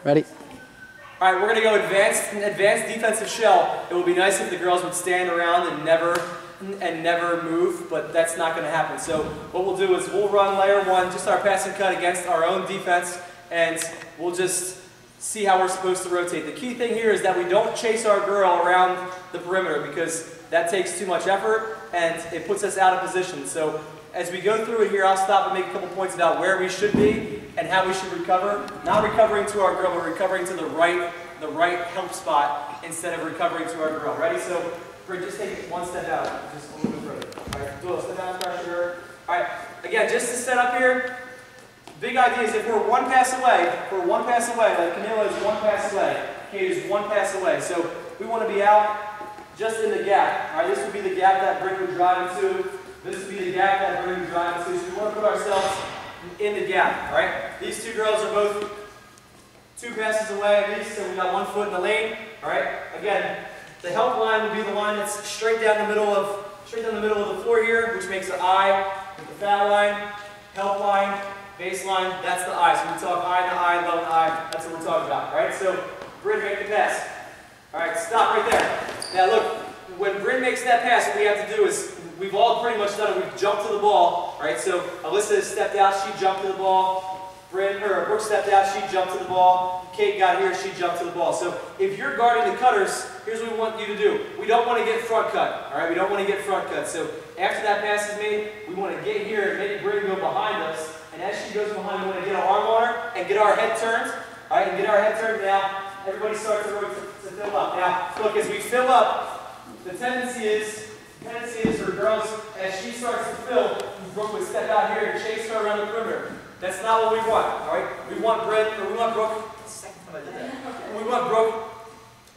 Ready? All right, we're going to go advanced defensive shell. It would be nice if the girls would stand around and never move, but that's not going to happen. So what we'll do is we'll run layer one, just our pass and cut against our own defense, and we'll just see how we're supposed to rotate. The key thing here is that we don't chase our girl around the perimeter because that takes too much effort and it puts us out of position. So as we go through it here, I'll stop and make a couple points about where we should be and how we should recover. Not recovering to our girl, but recovering to the right help spot instead of recovering to our girl. Ready? So just take it one step out, just a little bit further. All right, do a step out, pressure. All right, again, just to set up here, big idea is if we're one pass away, like Camila is one pass away, Kate is one pass away. So we want to be out just in the gap. All right, this would be the gap that Bryn would drive into. This would be the gap that Bryn would drive into. So we want to put ourselves in the gap. All right, these two girls are both 2 passes away at least, so we got 1 foot in the lane. All right, again, the help line would be the line that's straight down the middle of the floor here, which makes an I with the foul line, help line, baseline, that's the I. So we talk I to I, low to I, that's what we're talking about. All right, so Bryn, make the pass. All right, stop right there. Now look, when Bryn makes that pass, what we have to do is, we've all pretty much done it, we've jumped to the ball. All right, so Alyssa has stepped out, she jumped to the ball. Brooke stepped out, she jumped to the ball. Kate got here, she jumped to the ball. So if you're guarding the cutters, here's what we want you to do. We don't want to get front cut, all right? We don't want to get front cut. So after that pass is made, we want to get here and make Bryn go behind us. And as she goes behind, we want to get our arm on her and get our head turned, all right? And get our head turned. Now, everybody starts to fill up. Now, look, as we fill up, the tendency is for girls, as she starts to fill, Brooke would step out here and chase her around the perimeter. That's not what we want, all right? We want Brooke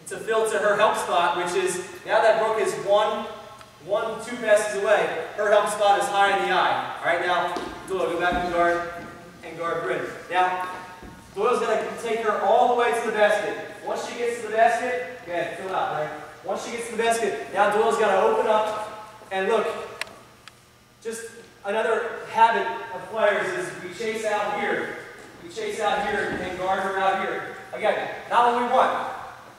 to fill to her help spot, which is, now that Brooke is 2 passes away, her help spot is high in the I. All right, now, Doyle, go back and guard Bryn. Now, Doyle's going to take her all the way to the basket. Once she gets to the basket, okay, fill out, right? Once she gets to the basket, now Doyle's got to open up, and look, just another habit of players is we chase out here. We chase out here and guard her out here. Again, not what we want.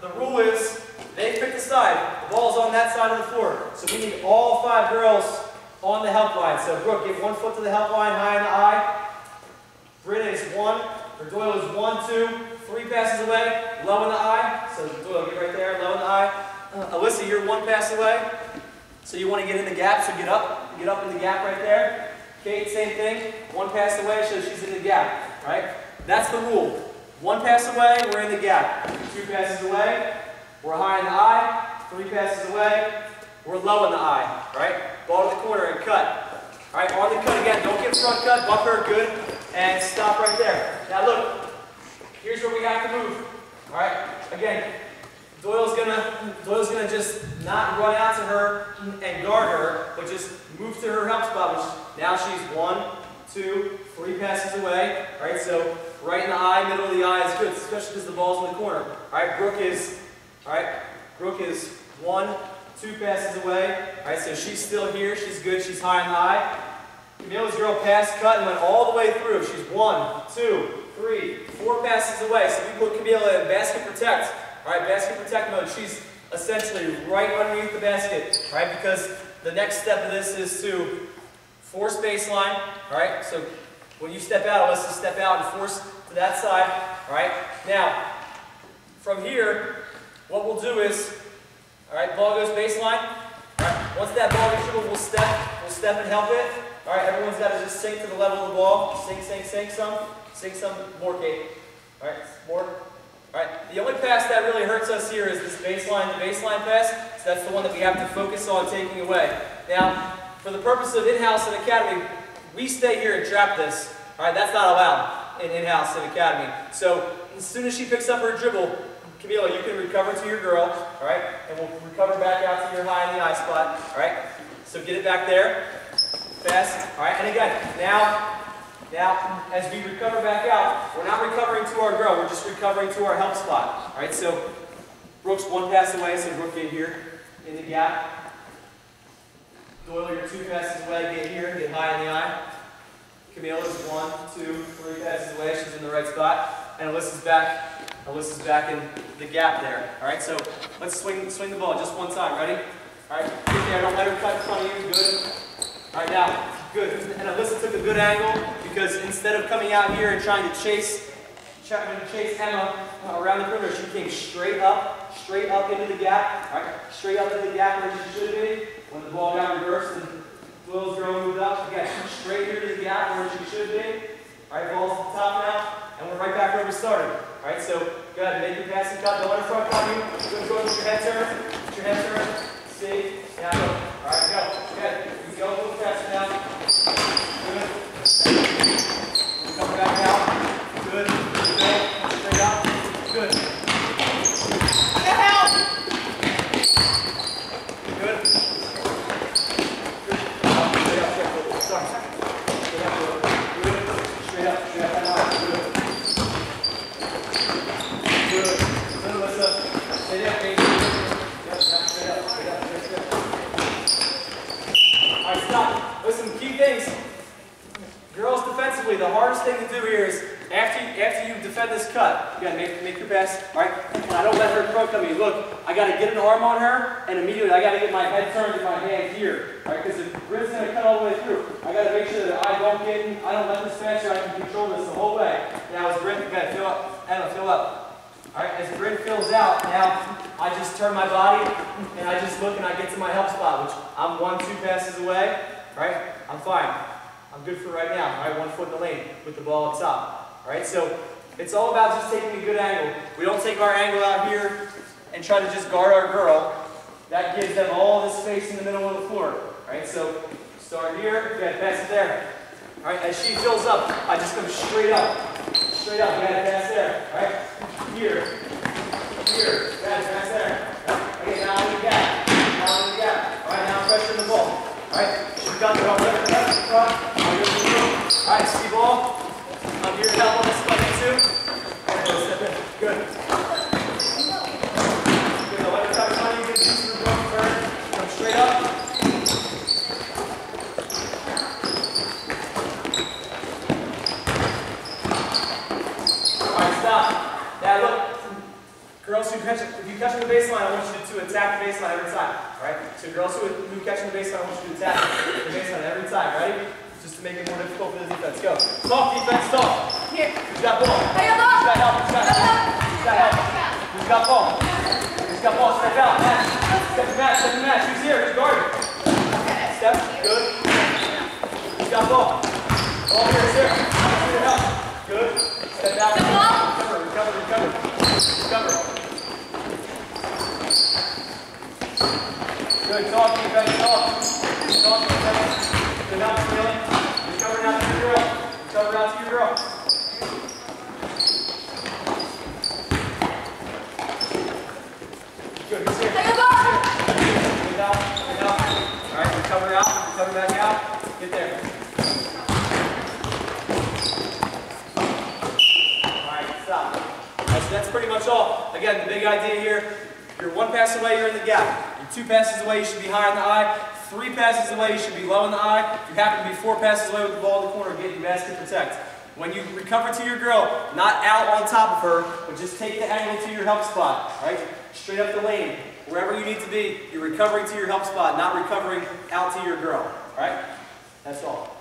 The rule is they pick the side. The ball's on that side of the floor. So we need all 5 girls on the help line. So Brooke, give 1 foot to the help line, high in the I. Bryn is 1, or Doyle is 1, 2, 3 passes away, low in the I. So Doyle, get right there, low in the I. Alyssa, you're 1 pass away. So you want to get in the gap, so get up in the gap right there. Kate, same thing, 1 pass away, so she's in the gap, right? That's the rule. 1 pass away, we're in the gap. 2 passes away, we're high in the I. 3 passes away, we're low in the I, right? Ball to the corner and cut. All right, on the cut again, don't get front cut, buffer, good, and stop right there. Now look, here's where we have to move, all right? Again, Doyle's gonna just not run out to her and guard her, but just move to her help spot, which now she's 1, 2, 3 passes away. All right, so right in the I, middle of the I is good, especially because the ball's in the corner. All right, Brooke is 1, 2 passes away. All right, so she's still here, she's good, she's high in the I. Camila's girl passed, cut, and went all the way through. She's 1, 2, 3, 4 passes away. So we put Camila in basket protect. All right, basket protect mode. She's essentially right underneath the basket, right? Because the next step of this is to force baseline, all right? So when you step out, let's just step out and force to that side, all right? Now, from here, what we'll do is, all right, ball goes baseline. All right, once that ball gets dribbled, we'll step and help it. All right, everyone's got to just sink to the level of the ball. Sink some, more, Kate. All right, more. All right, the only pass that really hurts us here is this baseline, the baseline pass. So that's the one that we have to focus on taking away. Now, for the purpose of in-house and academy, we stay here and trap this. All right, that's not allowed in in-house and academy. So as soon as she picks up her dribble, Camila, you can recover to your girl, all right, and we'll recover back out to your high in the I spot. All right, so get it back there, fast. All right, and again, now, as we recover back out, we're not recovering to our girl, we're just recovering to our help spot. All right, so Brooke's 1 pass away, so Brooke get here in the gap. Doyle, you're 2 passes away, get here, get high in the I. Camila's 1, 2, 3 passes away, she's in the right spot. And Alyssa's back Alyssa's back in the gap there. All right, so let's swing the ball just one time. Ready? All right, get there. Don't let her cut in front of you. Good. All right, now, good. And Alyssa took a good angle because instead of coming out here and trying to chase Emma around the perimeter, she came straight up into the gap. All right, straight up into the gap where she should be. When the ball got reversed and Will's girl moved up, again, straight into the gap where she should be. All right, ball's at the top now, and we're right back where we started. All right, so go ahead and make your passing cut. Don't let her front cut you. Good, go with your head turn. Get your head turn. See? Now go. All right, go. Good. You can go a little faster now. Good. Come back out. Good. Good. Straight up. Good. Get help! Good. Good. Straight up, straight up. Sorry. Straight up. Good. Straight up. Straight up. Good. Good. Good, Alyssa. Stay there, baby. Yep, straight up. Straight up. Straight up. All right, stop. Listen, key things. Girls defensively, the hardest thing to do here is after you defend this cut, you gotta make your best, all right? And I don't let her throw come me. Look, I gotta get an arm on her, and immediately I gotta get my head turned and my hand here, all right? Because if Bryn's gonna cut all the way through, I gotta make sure that I don't let this faster. I can control this the whole way. Now as Bryn, okay, fill up, Emma, fill up. All right, as Bryn fills out, now I just turn my body and I just look and I get to my help spot, which I'm 1-2 passes away, right? I'm fine. I'm good for right now. All right, 1 foot in the lane with the ball up top. All right, so it's all about just taking a good angle. We don't take our angle out here and try to just guard our girl. That gives them all this space in the middle of the floor. All right, so start here, okay, pass it there. All right, as she fills up, I just come straight up. Straight up, you gotta pass there. All right, here, gotta pass there. Okay, now in the gap. Now in the gap. All right, now pressure the ball. All right, she's got the ball left, front. All right, see ball. I'm here to help on this one too. Good. Good. Now let her touch money. Get these through the turn. Come straight up. All right, stop. Now look, girls who catch, if you catch on the baseline, I want you to attack the baseline every time. All right. So girls who catch on the baseline, I want you to attack the baseline every time. Ready? Just to make it more difficult for the defense. Go. Talk, defense, talk. Here. Who's got ball? I got ball. Who's got help? Who's got help? Who's got help? Who's got ball? Who's got ball? Step out. Match. Step to match. Step to match. Who's here? Who's guarding? Step. Good. Who's got ball? Ball here. Is here. Who's here to help? Good. Step out. Recover. Recover. Recover. Recover. Good. Talk, defense. Talk. Talk, defense. Good out to really. Recover out to your girl. Recover out to your girl. Good. Who's here? Good out. Good out. All right. Recover out. Recover back out. Get there. All right. Stop. That's pretty much all. Again, the big idea here. You're 1 pass away. You're in the gap. You're 2 passes away. You should be high in the eye. 3 passes away, you should be low in the eye. If you happen to be 4 passes away with the ball in the corner, get your basket protect. When you recover to your girl, not out on top of her, but just take the angle to your help spot, right? Straight up the lane. Wherever you need to be, you're recovering to your help spot, not recovering out to your girl, right? That's all.